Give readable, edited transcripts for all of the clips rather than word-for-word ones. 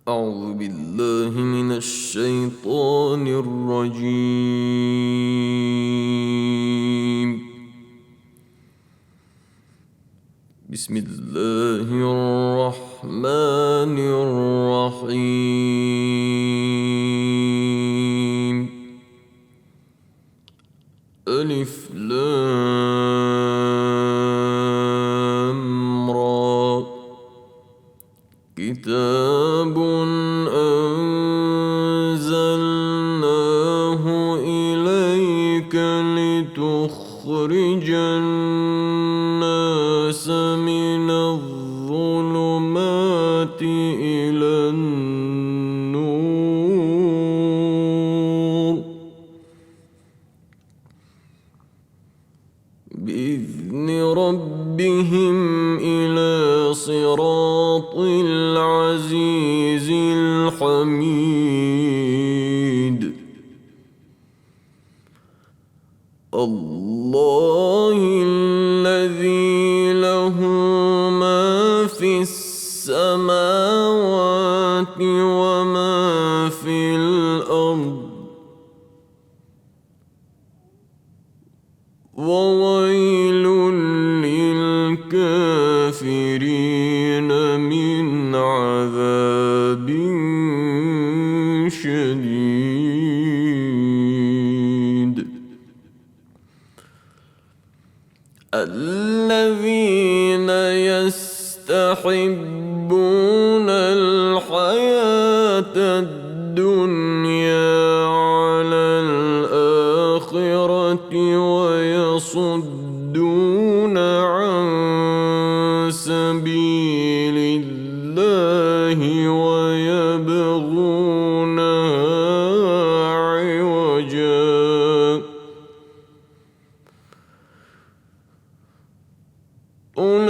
أعوذ بالله من الشيطان الرجيم. بسم الله الرحمن الرحيم. ألف لام را. كتاب أنزلناه إليك لتخرج الناس من الظلمات إلى النور بإذن ربهم إلى صراط العزيز الحميد. الله الذي له ما في السماوات وما في الأرض وويل للكافرين من عذاب شديد. الذين يستحبون الحياة الدنيا على الآخرة ويصدون عن سبيل الله ويبغونها عوجا أولئك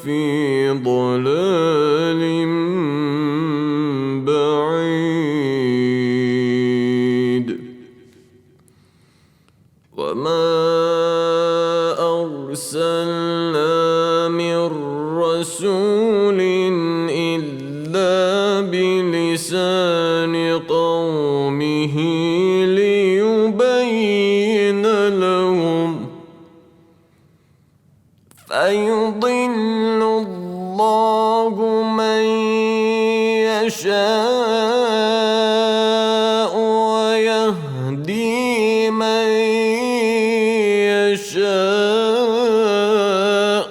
في ضلال بعيد. وما أرسلنا من رسول إلا بلسان قومه ليبين لهم فيضل الله من يشاء ويهدي من يشاء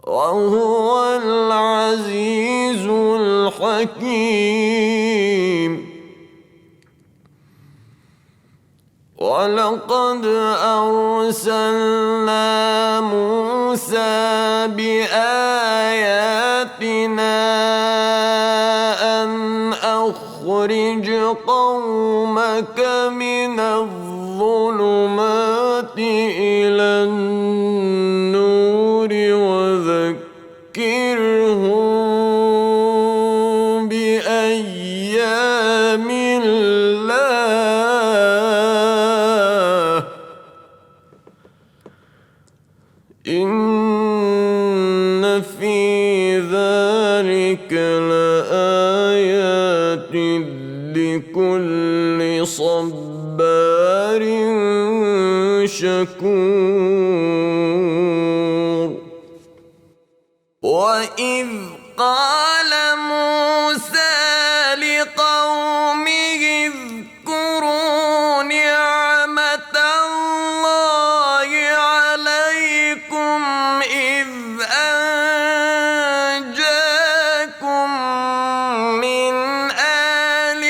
وهو العزيز الحكيم. ولقد أرسلنا موسى بآياتنا أن أخرج قومك من الظلمات إلى النور وذكرهم بأيام الله إن في ذلك لآيات لكل صبار شكور. وإذ قال موسى لقومه اذكروا نعمة الله عليكم إذ أنجاكم من آل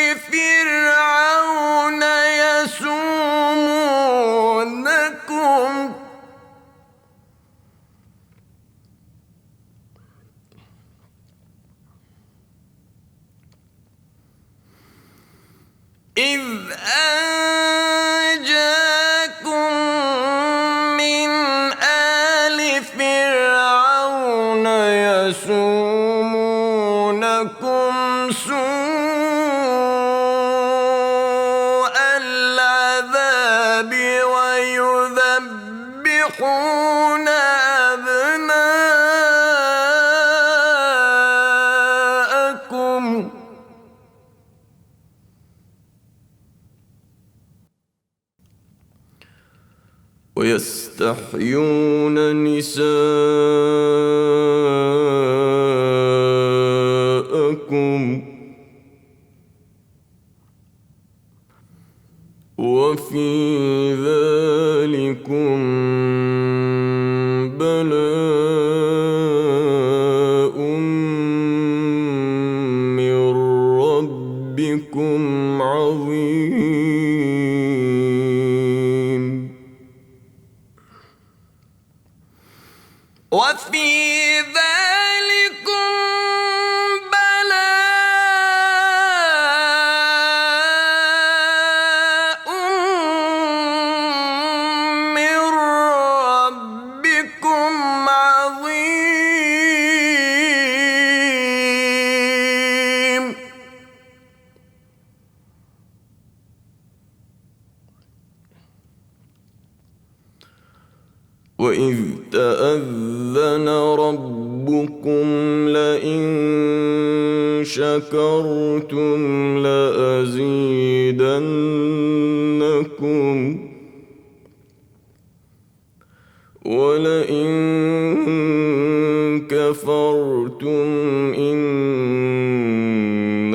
فرعون يسومونكم سوء العذاب ويذبحون أبناءكم ويستحيون نساءكم وفي ذلكم بلاء من ربكم عظيم وفي ذلكم بلاء من ربكم عظيم وإذ تأذن ربكم لئن شكرتم لأزيدنكم ولئن كفرتم إن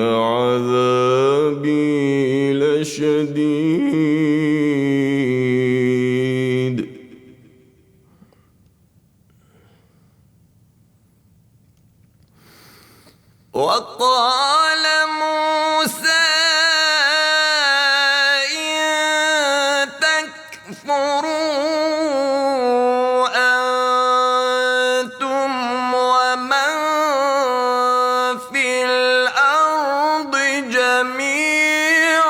عذابي لشديد وقال موسى إن تكفروا أنتم ومن في الأرض جميعا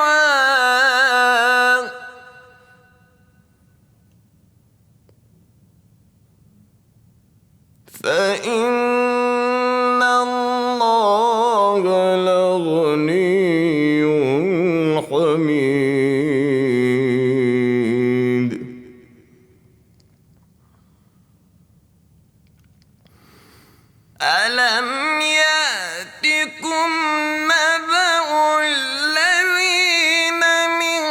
فإن الله لغني حميد ألم يأتكم نبأ الذين من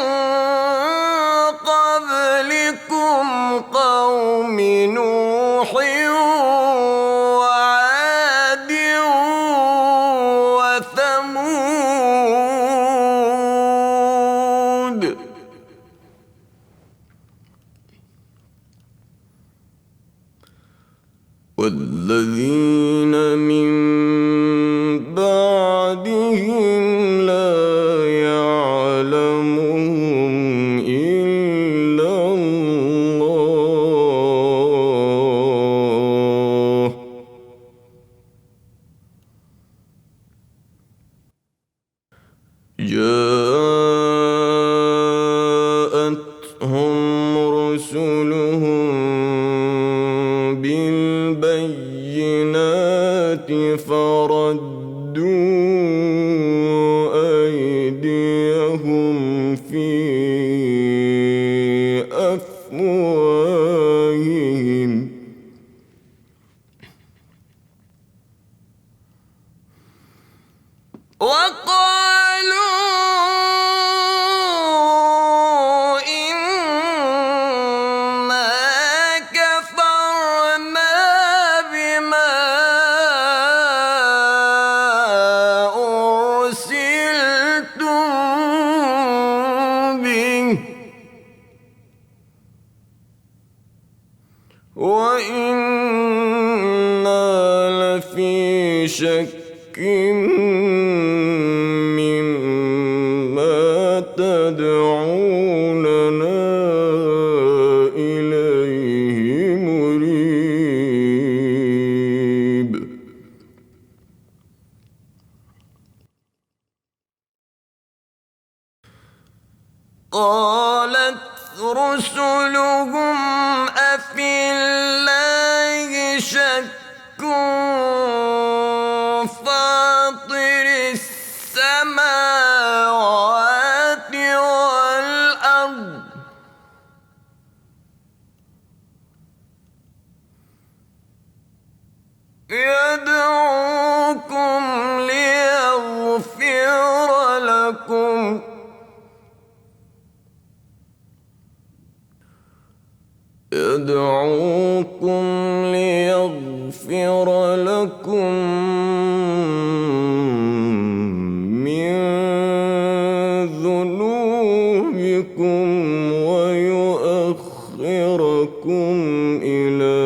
قبلكم قوم نوح وعاد وثمود والذين من بعدهم لا يعلمهم إلا الله جاءتهم رسلهم بالبينات فردوا أيديهم في أفواههم وقالوا إنا كفرنا بما أرسلتم به وإنا لفي شك مما تدعوننا إليه مريب قالت رسلهم أفي الله شك فاطر السماوات والأرض يدعوكم ليغفر لكم يدعوكم ليغفر لكم من ذنوبكم ويؤخركم إلى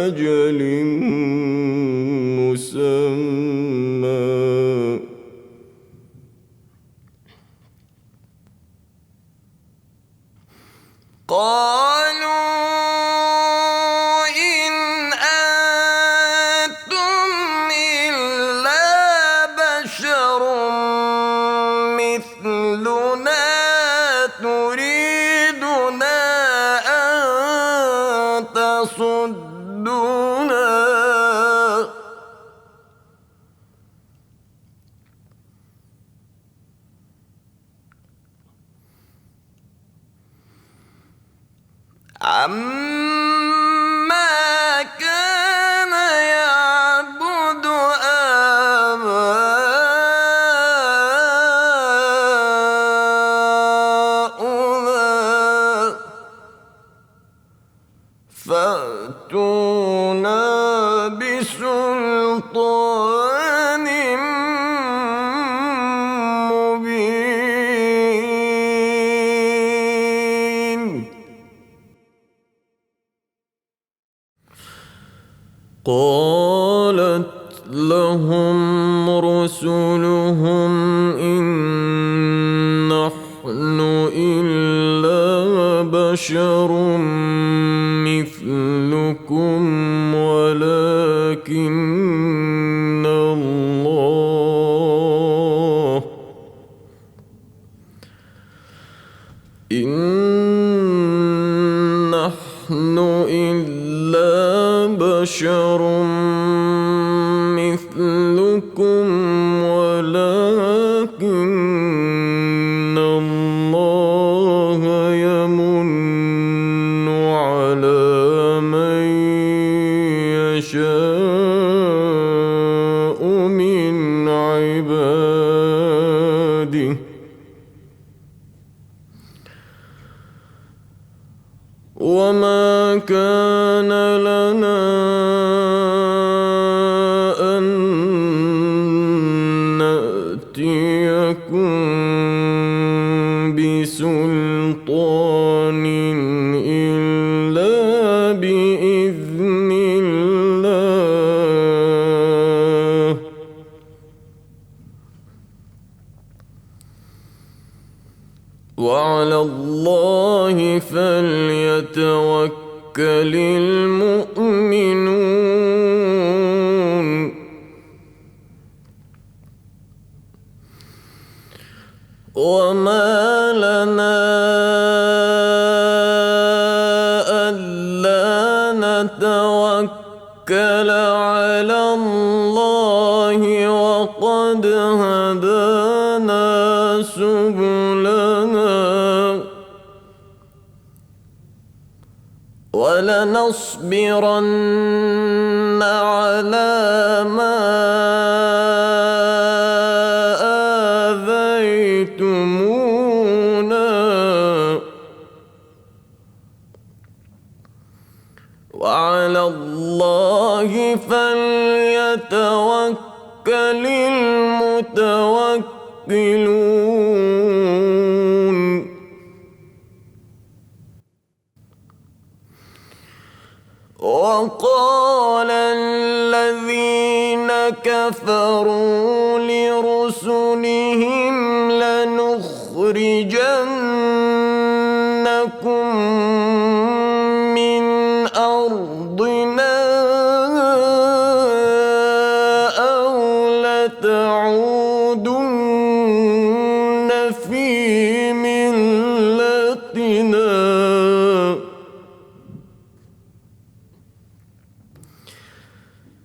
أجل مسمى. قالوا إن أنتم إلا بشر مثلنا تريدنا أن تصدونا عما كان يعبد آباؤنا فأتونا بسلطان مبين. قالت لهم رسلهم إن نحن إلا بشر مثلكم ولكن الله إن نحن إلا بشر مثلكم ولكن الله يمن على من يشاء من عباده وما كان لنا أن نأتيكم بسلطان إلا بإذن الله وعلى الله فليتوكل المؤمنون. وما لنا ألا نتوكل على الله وقد هدانا سبلنا ولنصبرن على ما آذيتمونا وعلى الله فليتوكل المتوكلون. وقال الذين كفروا لرسلهم لنخرجنكم من أرضنا أو لتعودن في ملتنا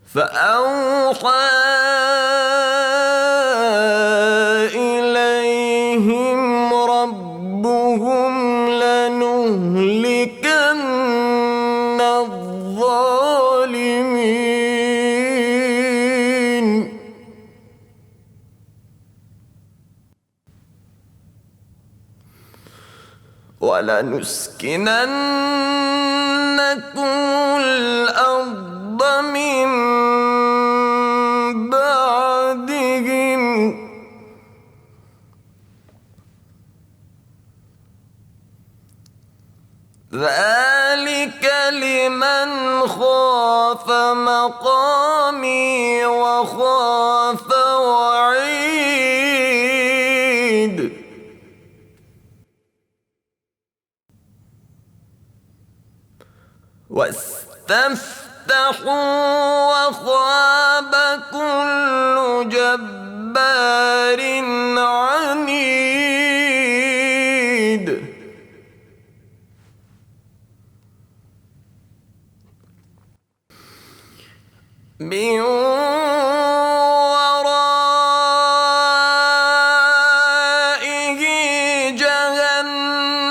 فأوحى إليهم ربهم لنهلكن الظالمين ولنسكننكم الأرض من بعدهم ذلك لمن خاف مقامي وخاف وعيد واستفتحوا وخاب كل جبار عنيد من ورائه جهنم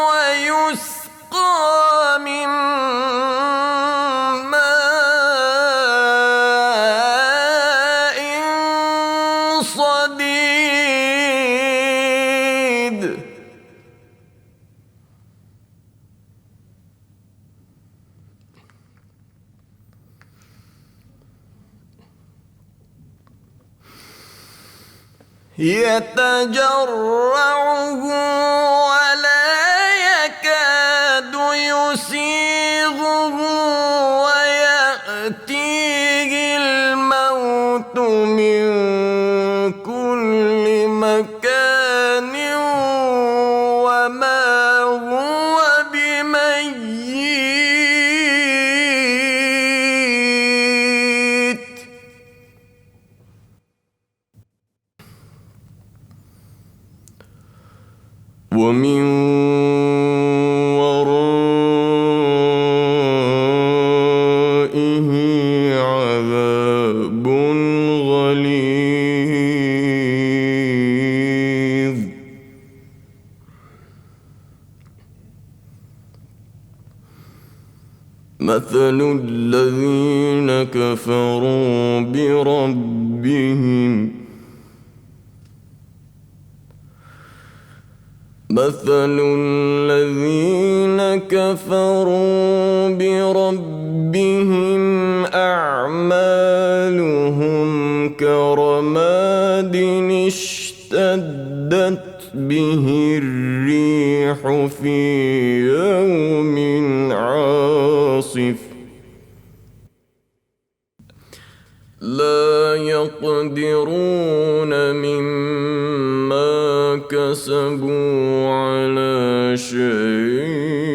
ويسقى من ماء صديد يتجرعه ولا يكاد يسيغه ويأتيه الموت من كل مكان وما هو بميت ومن ورائه عذاب غليظ مثل الذين كفروا بربهم مثل الذين كفروا بربهم أعمالهم كرماد اشتدت به الريح في يوم عاصف لا يقدرون مما كسبوا على شيء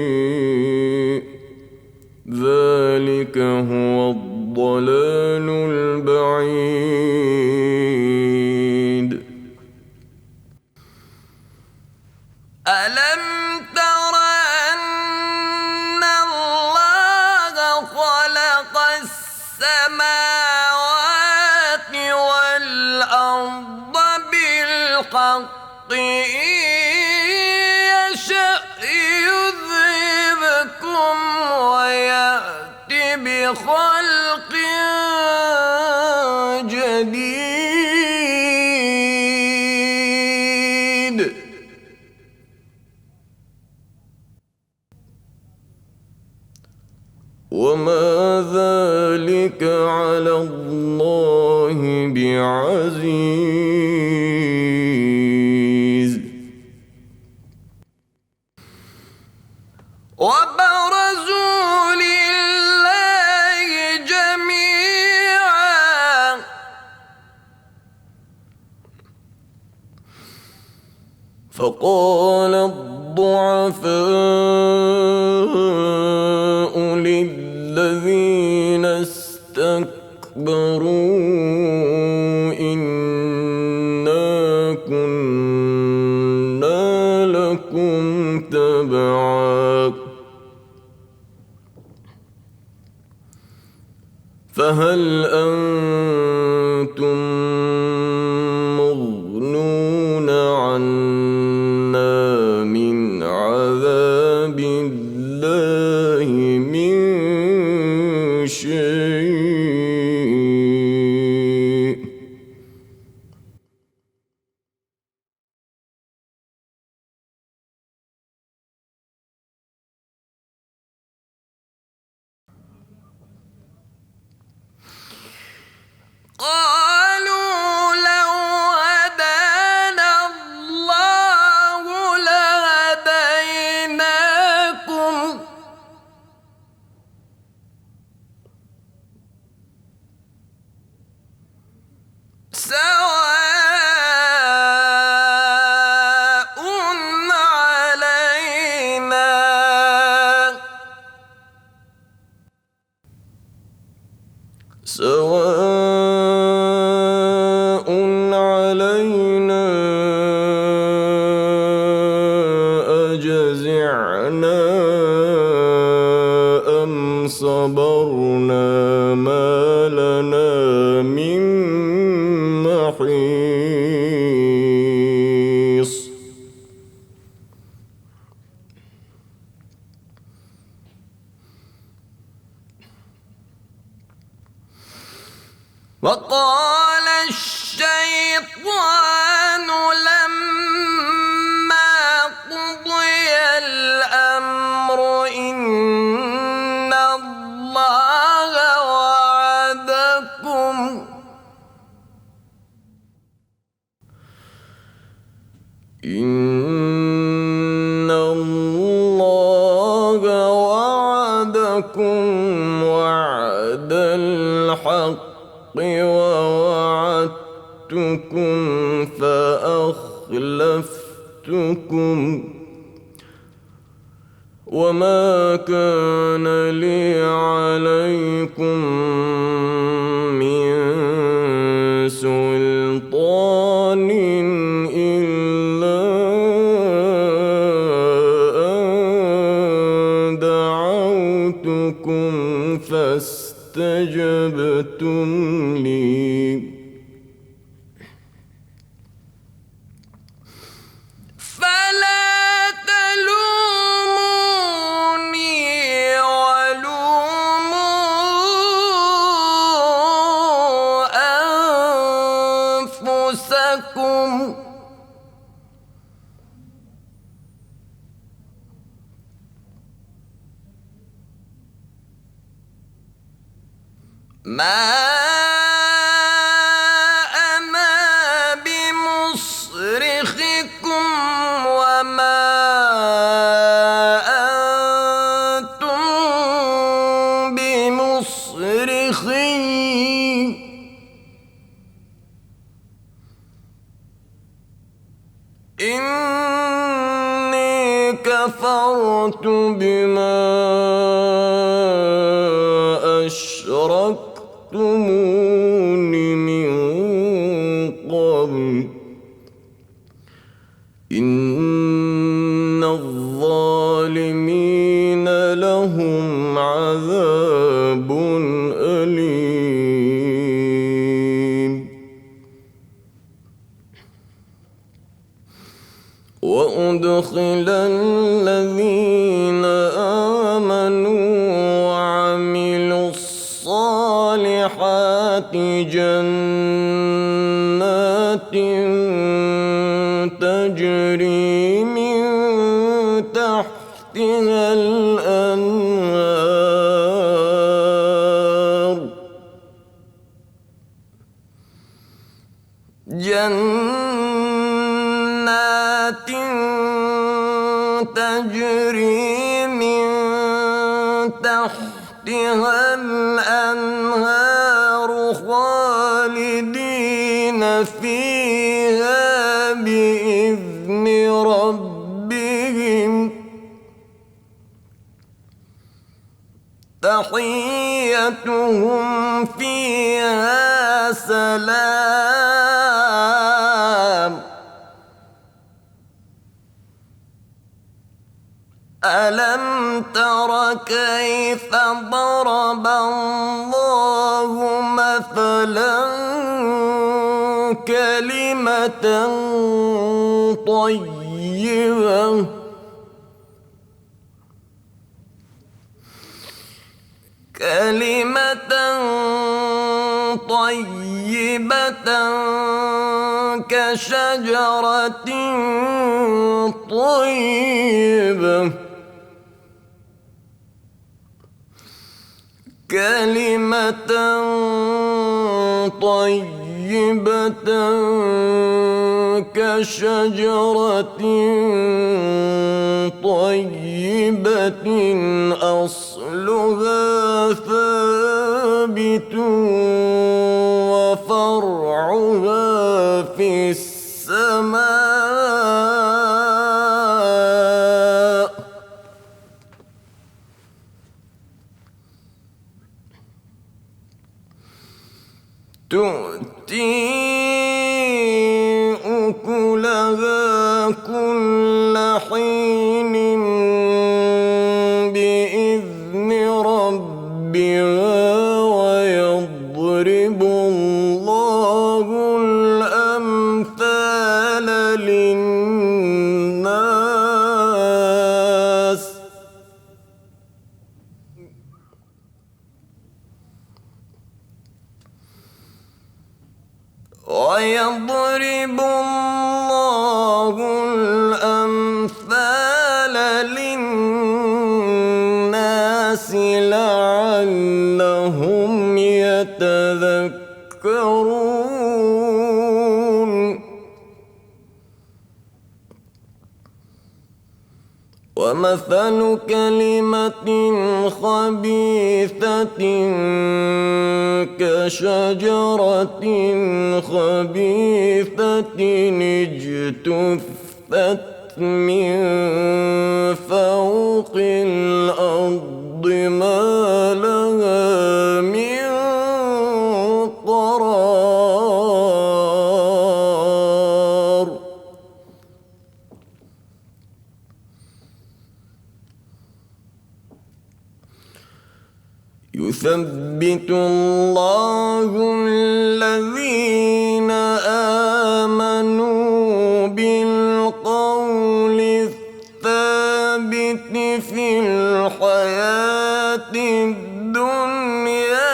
ذلك هو الضلال البعيد ألم تر أن الله خلق السماوات والأرض بالحق إن يشأ يذهبكم ويأت بخلق جديد وما ذلك على الله بعزيز وبرزوا لله جميعا فقال الضعفاء للذين استكبروا إنا كنا لكم تبعا فهل أنتم مغنون عنا من عذاب الله من شيء سواء علينا أجزعنا أم صبرنا ما لنا من محيص وقال الشيطان لما قضي الأمر إن الله وعدكم وعد الحق ووعدتكم فأخلفتكم وما كان لي عليكم من سلطان إلا أن دعوتكم فاستجبتم لي فلا تلوموني ولوموا أنفسكم ما أنا بمصرخكم وما أنتم بمصرخي إني كفرت بما أشركتمون من قبل إن الظالمين لهم عذاب أليم وأدخل الذين آمنوا وعملوا الصالحات جنات تجري من تحتها الأنهار جنات تجري من تحتها الأنهار خالدين فيها بإذن ربهم تحيتهم فيها سلام ألم تر كيف ضرب الله مثلا كلمة طيبة كشجرة طيبة كلمة طيبة كشجرة طيبة أصلها ثابت وفرعها في السماء تؤتي أكلها كل حين بإذن ربها ويضرب الله الأمثال للناس لعلهم يتذكرون ومثل كلمة خبيثة كشجرة خبيثة اجتثت من فوق الأرض ما لها من قرار يثبت الله الذين آمنوا بالقول الثابت في الحياة الدنيا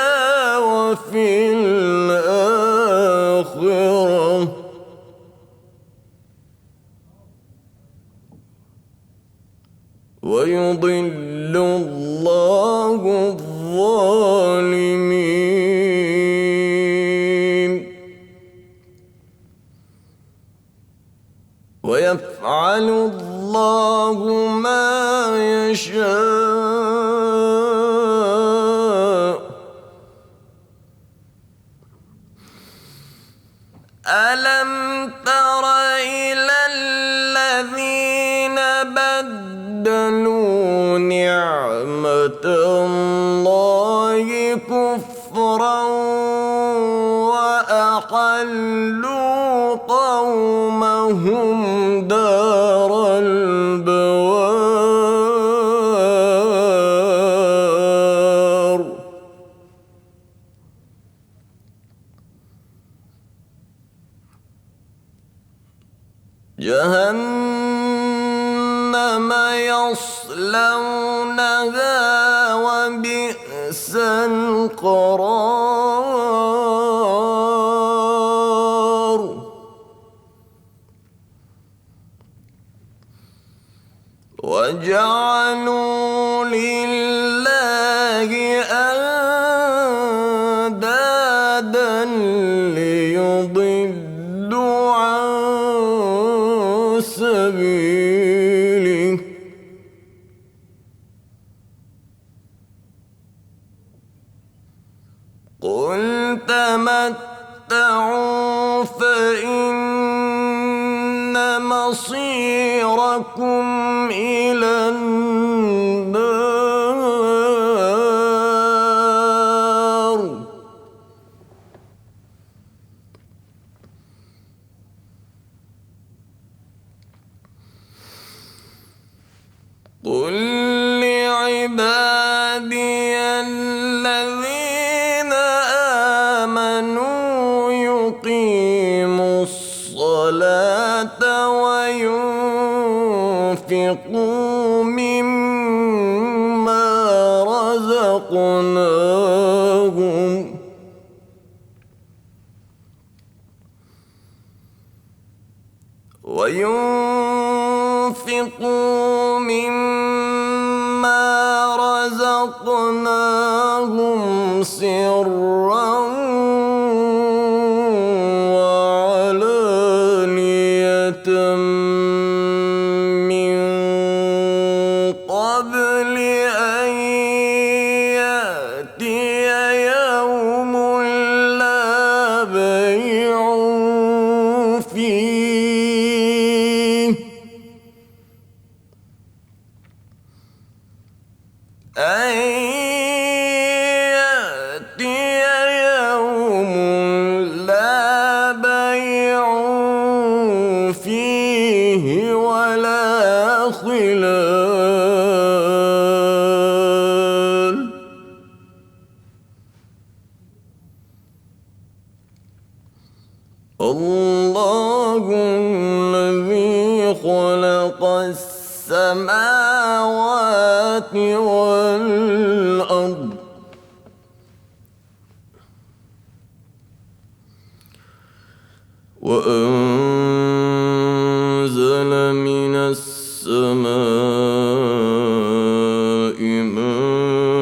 وفي الآخرة ويضل الله الظالمين ويفعل الله ما يشاء ألم تر إلى الذين بدلوا نعمة الله كفرا وأحلوا قومهم دار البوار جهنم يصلونها وبئس القرار وجعلوا لله أندادا ليضلوا عن سبيله قل تمتعوا فإن مصيركم إلى النار قل لعبادي الذين آمنوا يقيموا الصلاة وينفقوا مما رزقناهم سرا وعلانية من قبل أن يأتي يوم لا بيع فيه أن يأتي يوم السماوات والأرض وأنزل من السماء ماء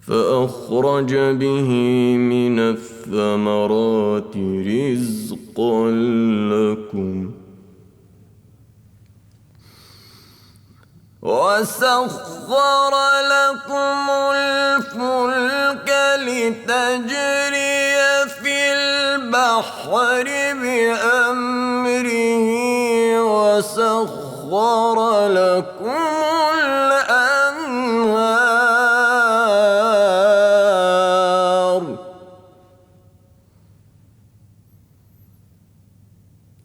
فأخرج به من الثمرات رزقا لكم وسخر لكم الفلك لتجري في البحر بأمره وسخر لكم الأنهار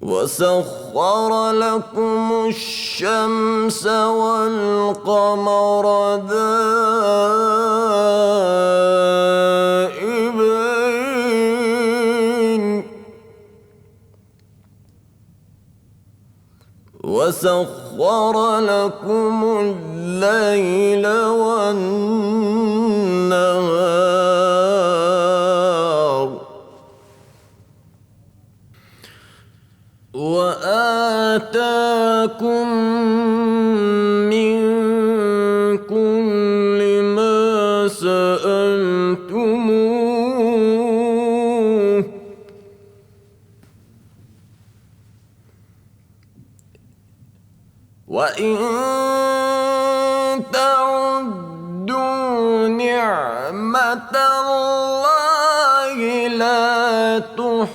وسخر لكم الشمس والقمر دائبين وسخر لكم الليل والنهار وآتاكم من كل ما سألتموه وإن تعدوا نعمة الله لا تحصوها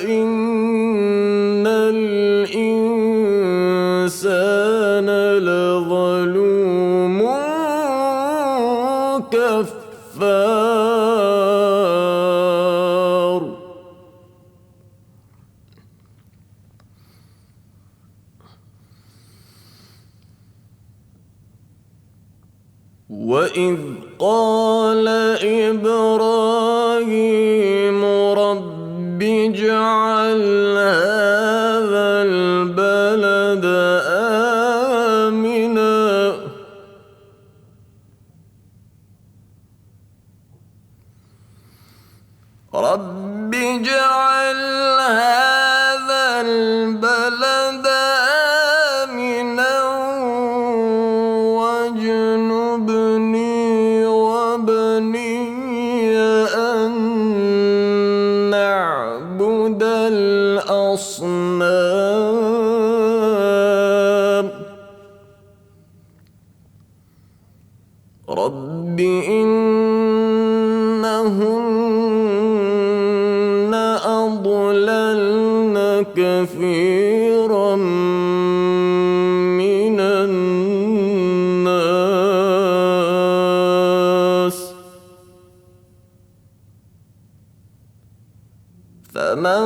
إن الإنسان لظلوم كفار وإذ قال إبراهيم رب اجعل هذا البلد آمنا رب اجعل هذا البلد آمنا واجنبني وبني أن نعبد الأصنام رب إنهن أضللن كثيرا من الناس فمن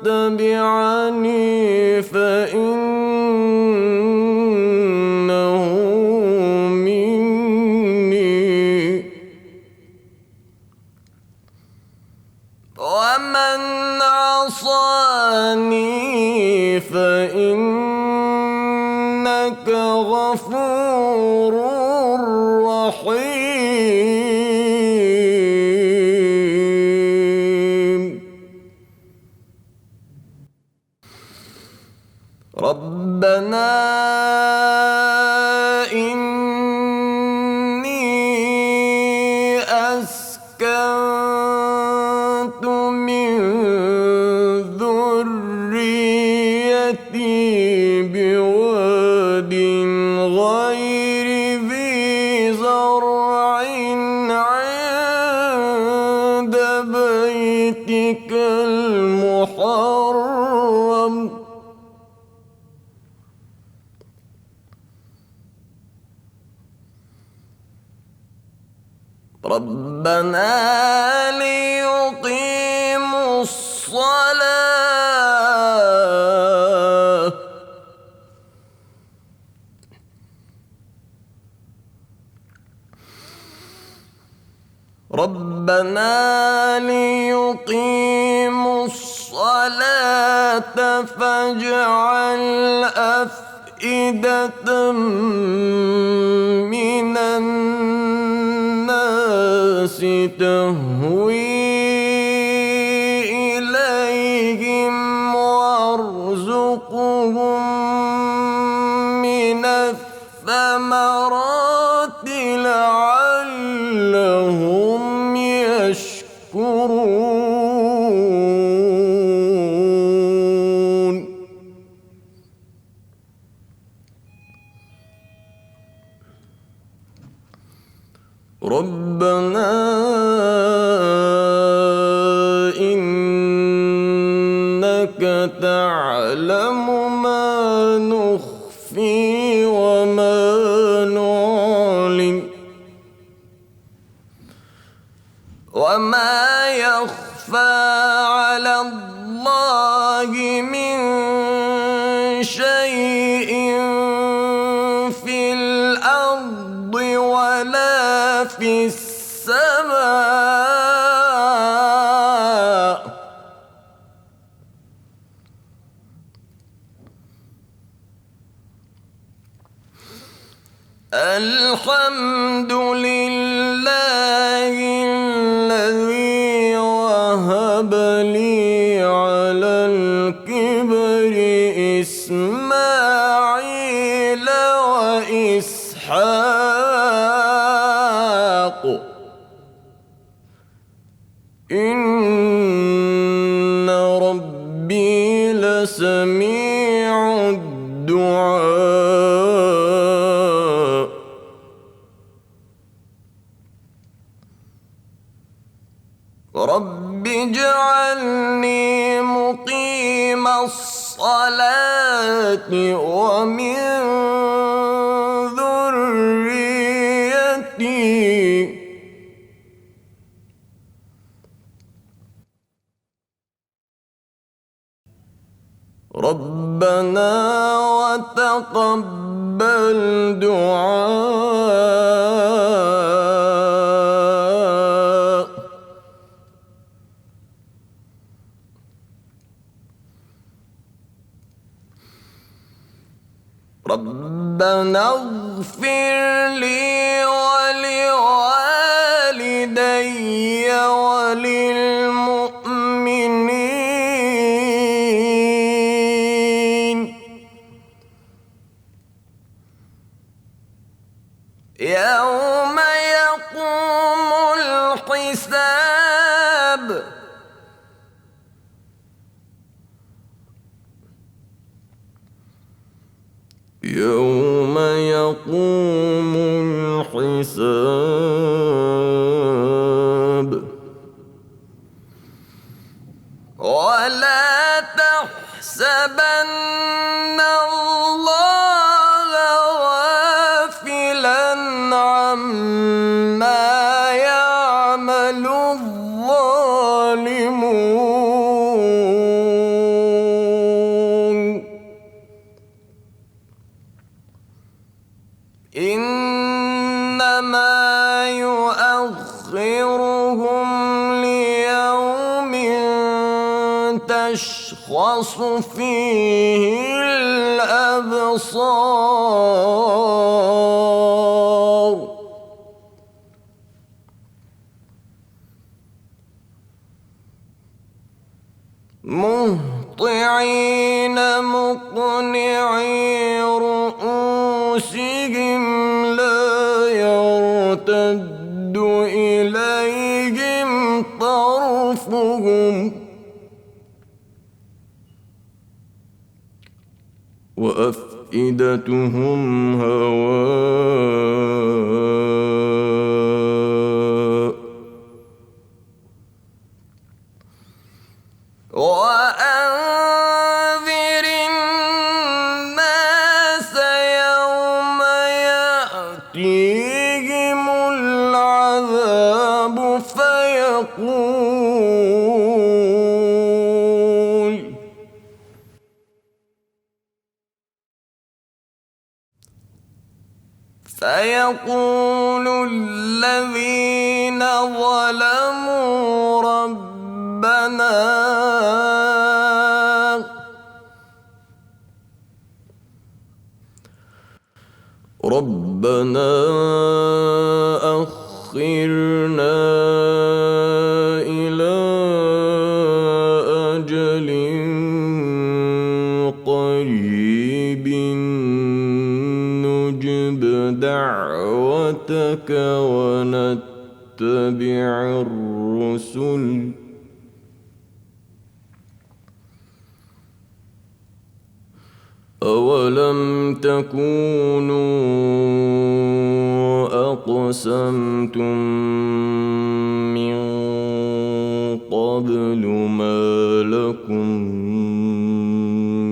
تبعني فإنه مني ومن عصاني فإنك غفور رحيم ربنا إني أسكنت من ذريتي بواد غير ذي زرع عند بيتك المحرم ربنا ليقيموا الصلاة ربنا ليقيموا الصلاة فاجعل أفئدة من الناس تهوي إليهم وارزقهم من الثمرات لعلهم يشكرون ربنا إنك تعلم ما نخفي وما نعلن وما يخفى على الله من شيء في الأرض ولا في السماء الحمد لله الذي وهب لي على الكبر إسماعيل وإسحاق إن ربي لسميع الدعاء رب اجعلني مقيم الصلاة ومن ذريتي ربنا وتقبل دعاء ربنا اغفر لي ولوالدي وللمؤمنين يوم يقوم الحساب يوم يقوم الحساب ولا تحسبن الله غافلا عما يعمل الظالمون إنما يؤخرهم ليوم تشخص فيه الأبصار مهطعين مقنعي رؤوسهم لا يرتد إليهم طرفهم وأفئدتهم هواء وأنذر الناس يوم يأتيهم العذاب سيقول الذين ظلموا ربنا أخرنا إلى أجل قريب نجب دعوتك ونتبع الرسل أولم تكونوا أقسمتم من قبل ما لكم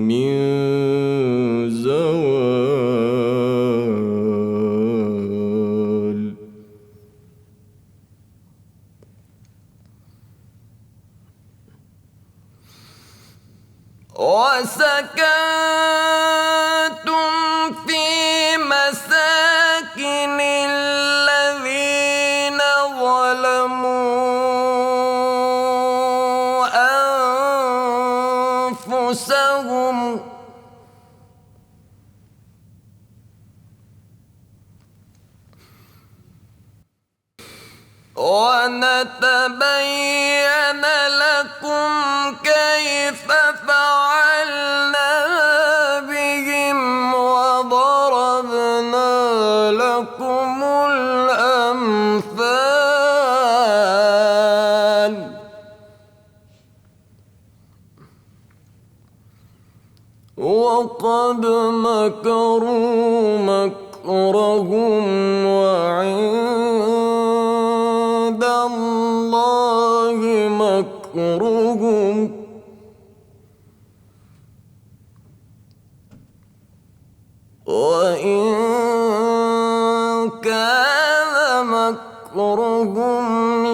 من زوال وسكنتم في مساكن الذين ظلموا أنفسهم ونتبين لكم كيف فعلنا بهم وضربنا لكم الأمثال وقد مكروا مكرهم وعند الله مكرهم وإن كان مكرهم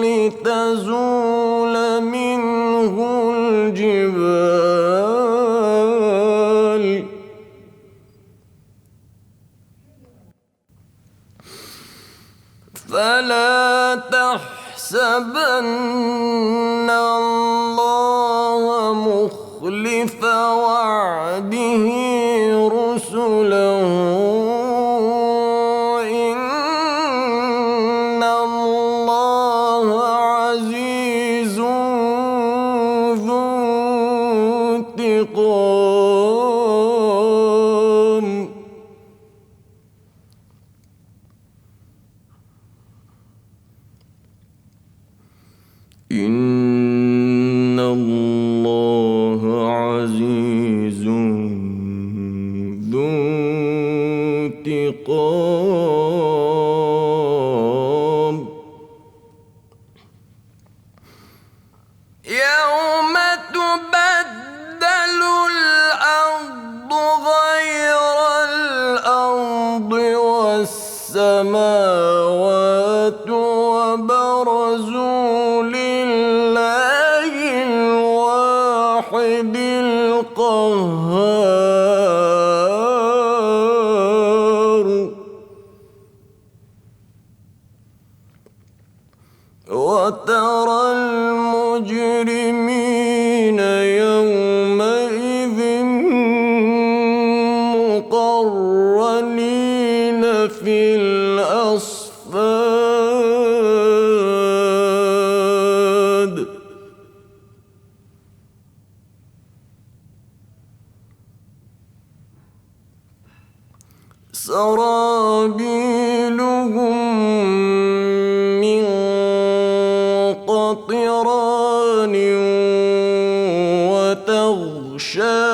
لتزول منه الجبال فلا تحسبن الله مخلف وعده رسله إن الله عزيز ذو انتقام إن الله عزيز ذو انتقام يوم تبدل الأرض غير الأرض والسماوات وبرزوا لله الواحد القهار وترى المجرمين يومئذ مقرنين في الأصفاد سرابيلهم من قطران وتغشى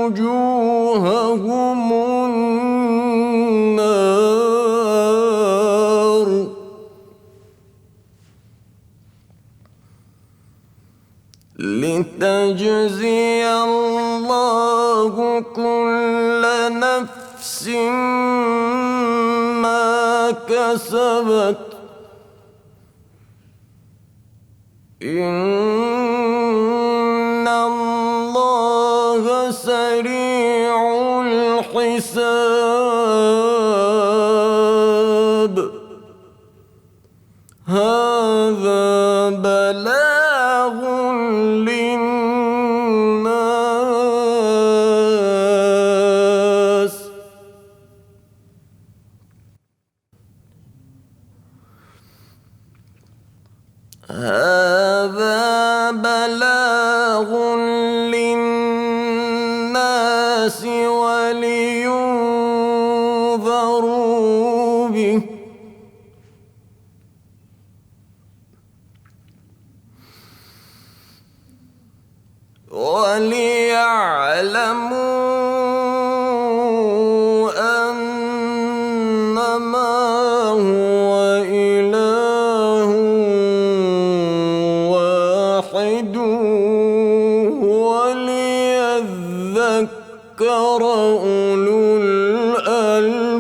وجوههم النار لتجزي الله كل نفس ما كسبت إن الله سريع الحساب بلاغ للناس هذا بلاغ للناس ولينذروا به وليعلموا أنما هو إله واحد وليذكر أولو الألباب